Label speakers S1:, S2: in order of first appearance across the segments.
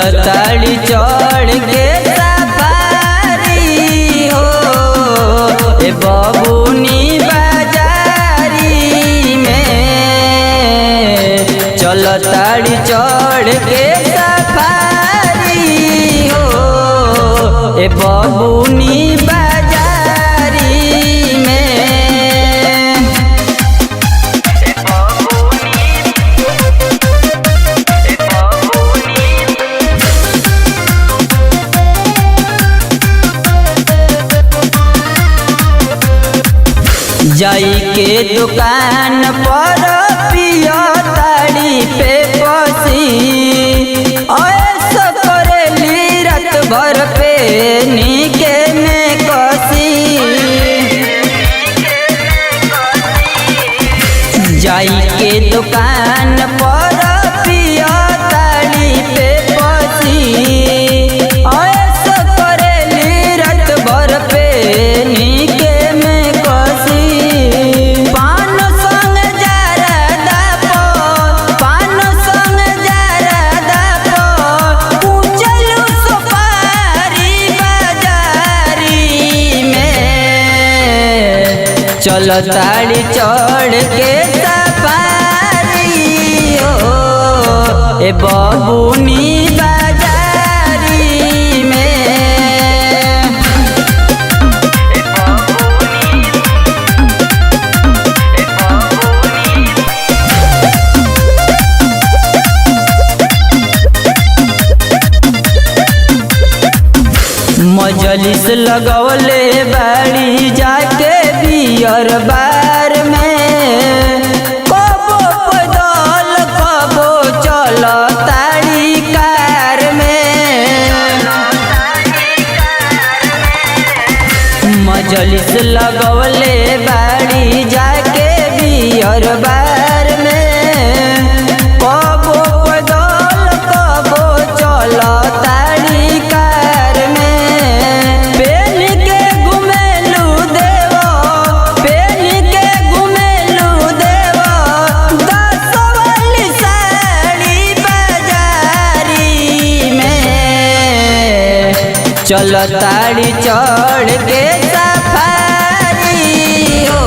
S1: चलताड़ी चढ़ के सफारी हो ए बबुनी बाजारी में। चलताड़ी चढ़ के सफारी हो ए बबुनी जाई के दुकान पर पिया ताड़ी पे पसी ऐसा करेली रात भर पे नीके में कसी। जाई के दुकान पर पिया ताड़ी पे पसी ऐसा करेली रात भर पे नीके चलताड़ी चढ़ के सफारी हो ए बबुनी बाजारी में। मजलिस लगौले बाड़ी जाके बियर बार में कबो पैदल कबो चलताड़ी कार में। मजलिस लगौले बाड़ी जाके बियर बार में कबो पैदल कबो चलताड़ी कार में। चलताड़ी चढ़ के सफारी हो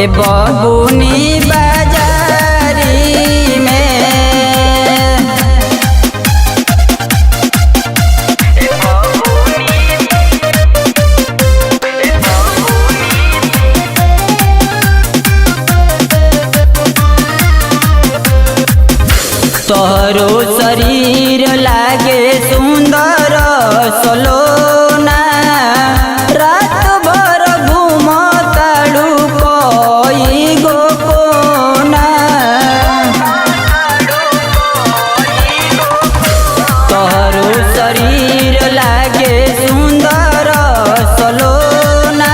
S1: ए बबुनी बाजारी में। तोहरो शरीर लागे सुंदर सलोना रात भर घूमताड़ू कोई गो कोना। तोहरो शरीर लागे सुंदर सलोना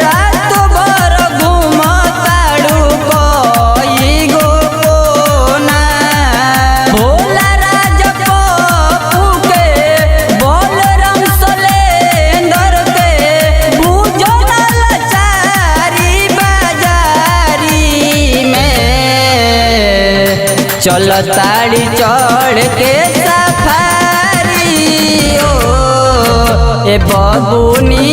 S1: रात भर घूमताड़ू कोई गो कोना। भोला राजा पप्पू के बलराम सलेंदर के बुझो ना लाचारी बाजारी में। चलताड़ी चढ़ के सफारी हो ए बबुनी